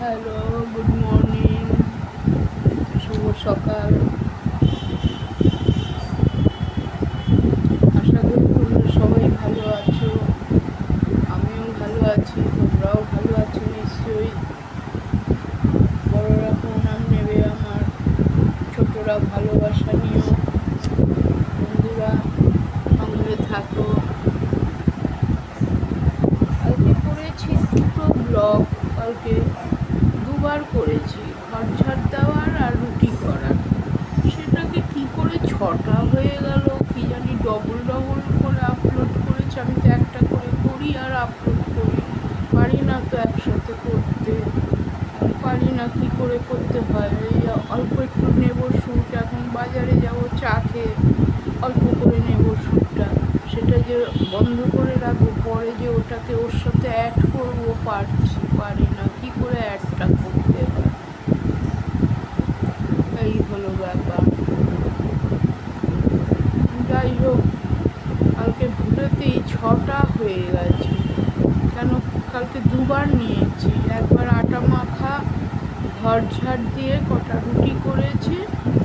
Hello, good morning, শুভ সকাল। আশা করি তোমরা সবাই ভালো আছো। আমিও ভালো আছি, তোমরাও ভালো আছো নিশ্চয়ই। বড়রা প্রণাম নেবে আমার, ছোটরা ভালোবাসা নিও। বন্ধুরা সঙ্গে থাকো। কালকে করেছি দুটো ব্লগ, কালকে দুবার করেছি, ঘর ঝাড় দেওয়ার আর রুটি করার। সেটাকে কি করে ছটা হয়ে গেল কি জানি, ডবল ডবল করে আপলোড করেছি। আমি তো একটা করে করি আর আপলোড করি, পারি না তো একসাথে করতে, পারি না কি করে করতে হয়। এই অল্প একটু নেবো শ্যুট, এখন বাজারে যাব চা খেয়ে, অল্প করে নেবো শ্যুটটা, সেটা যে বন্ধ করে রাখবো, পরে যে ওটাকে ওর সাথে অ্যাড করবো পারি না, কি করে অ্যাডটা করতে হয়। এই হলো ব্যাপার। যাই হোক, কালকে ভুলেতেই ছটা হয়ে গেছে। কেন, কালকে দুবার নিয়েছি, একবার আটা মাখা ঘর ঝাড় দিয়ে কটা রুটি করেছি,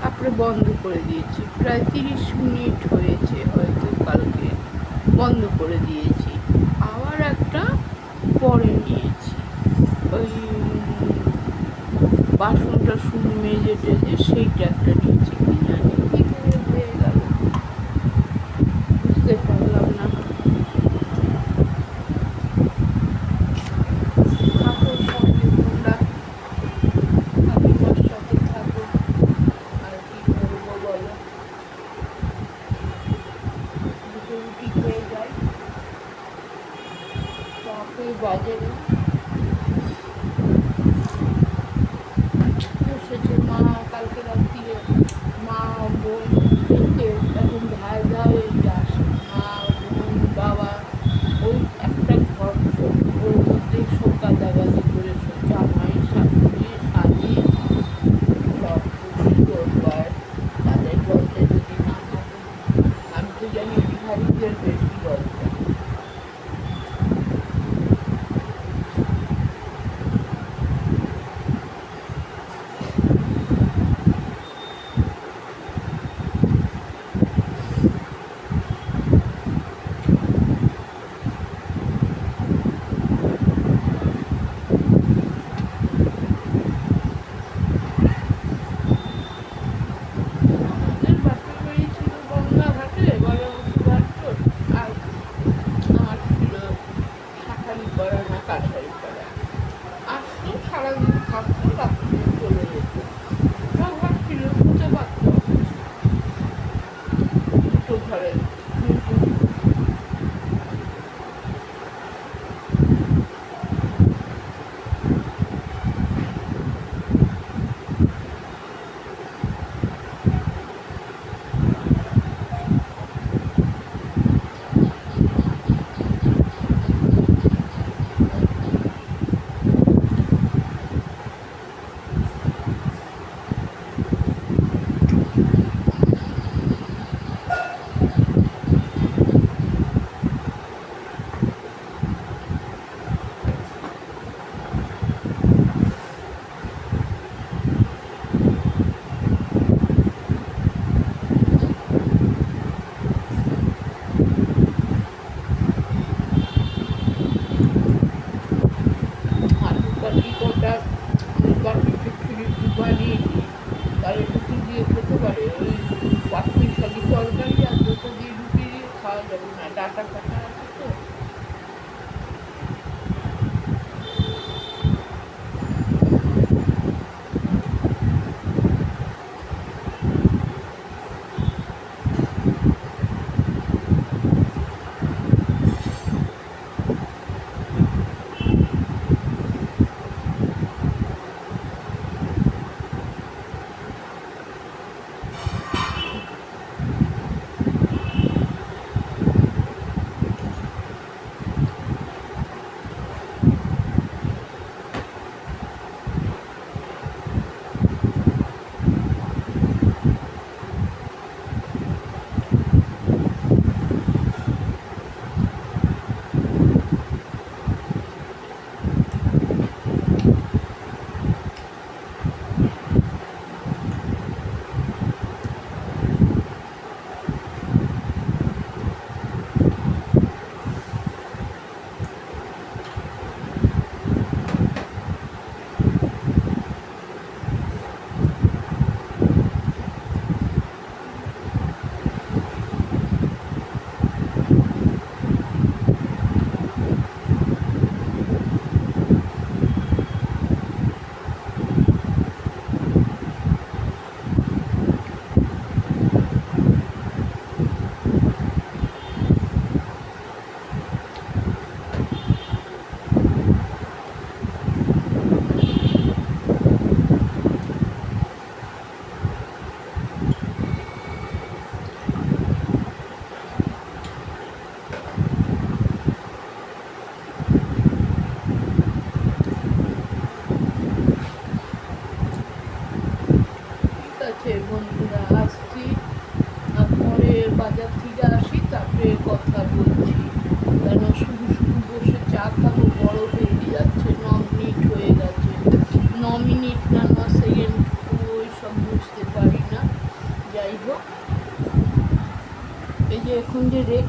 তারপরে বন্ধ করে দিয়েছি। প্রায় 30 মিনিট হয়েছে হয়তো কালকে বন্ধ করে দিয়েছি। আবার একটা পরে নিয়েছি, ওই বাসনটা শুধু মেজে টেজে সেইটা একটা নিয়েছি। কি জানি কি করে হয়ে গেল, বুঝতে পারলাম না। থাকো সঙ্গে তোমরা, কাকিমার সাথে থাকো। আর কি করবো বলো, দুটো রুটি খেয়ে যাই, তাকে বাজারে বসেছে মা। কালকে রাত্রিরে মা, বোন দেখতে এখন ভাই ভাই আসে, মা, বোন, বাবা। ওই একটা ঘর, ওর মধ্যে সব গাদাগাদি করে জামাই শাশুড়ি সাজিয়ে সব কিছু দরকার। তাদের বলতে যদি না থাকে, আমি তো জানি বিহারিদের বেশি লজ্জা। আমাদের বাপের বাড়ি ছিল গঙ্গাঘাটে, বড়বসুরহাট রোড, আর আমার ছিল শাঁখারিপাড়া না কাঁসারিপাড়া। আসতো, সারাদিন থাকতো, রাত্রে চলে যেত। ওটা ঘর ছিল, শুতে পারত দুটো ঘরে। কিন্তু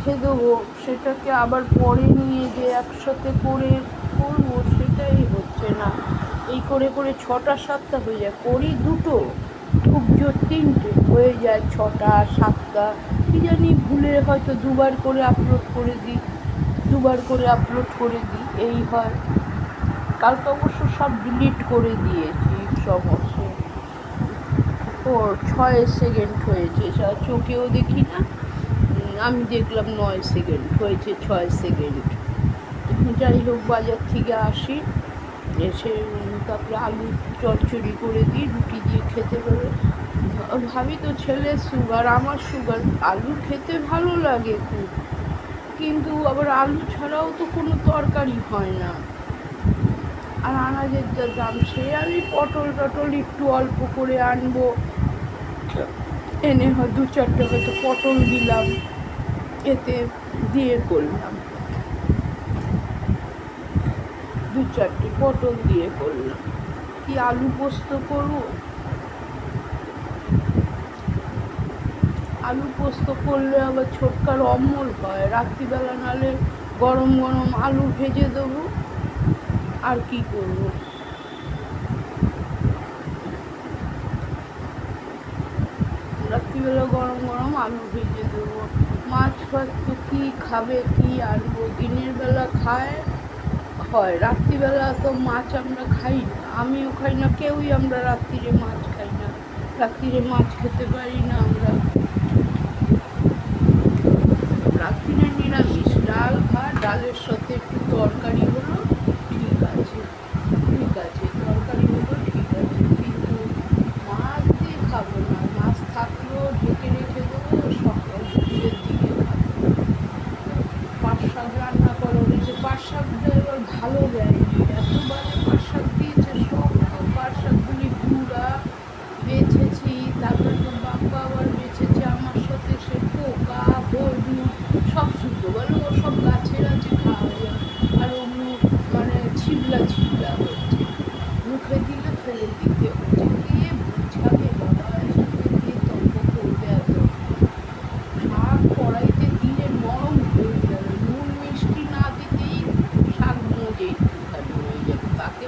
রেখে দেবো, সেটাকে আবার পরে নিয়ে যে একসাথে করে করবো সেটাই হচ্ছে না। এই করে করে 6টা 7টা হয়ে যায়, করি 2টো, খুব জোর 3টে হয়ে যায়, 6টা 7টা কি জানি ভুলে হয়তো 2বার করে আপলোড করে দিই, 2বার করে আপলোড করে দিই, এই হয়। কালকে অবশ্য সব ডিলিট করে দিয়েছি সমস্ত। ও 6 সেকেন্ড হয়েছে, চোখেও দেখি না, আমি দেখলাম 9 সেকেন্ড হয়েছে, 6 সেকেন্ড। যাই হোক, বাজার থেকে আসি, এসে তারপরে আলু চচ্চড়ি করে দিই, রুটি দিয়ে খেতে পারে। ভাবি তো ছেলের সুগার, আমার সুগার, আলু খেতে ভালো লাগে খুব, কিন্তু আবার আলু ছাড়াও তো কোনো তরকারি হয় না। আর আনাজের যা দাম, সে আমি পটল টটল একটু অল্প করে আনবো, এনে হয় 2-4টে হয়তো পটল দিলাম, এতে দিয়ে করলাম, 2-4টে পটল দিয়ে করলাম। কি আলু পোস্ত করবো? আলু পোস্ত করলে আবার ছোটকার অম্বল হয়, রাত্রিবেলা নালে গরম গরম আলু ভেজে দেবো, আর কি করবো। রাত্রিবেলা গরম গরম আলু ভেজে দেবো। মাছ ফাছ তো কী খাবে, কী আনবো, দিনের বেলা খায় হয়, রাত্রিবেলা তো মাছ আমরা খাই না, আমিও খাই না, কেউই আমরা রাত্রিরে মাছ খাই না, রাত্রিরে মাছ খেতে পারি না আমরা। রাত্রিরে নিরামিষ, ডাল ভাত, ডালের সাথে একটু তরকারি হলো ঠিক আছে, ঠিক আছে, তরকারি হলো ঠিক আছে, কিন্তু মাছ দিয়ে খাবো না, মাছ থাকলেও ঢেকে রেখে দেবো, সকাল দুপুরের দিকে খাবো। পাট শাক রান্না করা হয়েছে, পাট শাকটা এবার ভালো দেয়নি, এত বাজে পাট শাক দিয়েছে, সব পাট শাকগুলি গুঁড়া বেছেছি, তারপরে তো বাপ্পা আবার বেছেছে আমার সাথে, সে পোকা হলুদ সব শুদ্ধ বলে, ও সব গাছের আছে, খাওয়া যায়, আর অন্য মানে ছিবলা ছিবলা হচ্ছে, মুখে দিলে ফেলে দিতে হচ্ছে, কে বুঝাবে বাবা, এসবকে দিয়ে তর্ক করবে এত। শাক কড়াইতে দিলে নরম হয়ে যাবে, নুন মিষ্টি না দিতেই শাক মজে একটুখানি হয়ে যাবে, তাকে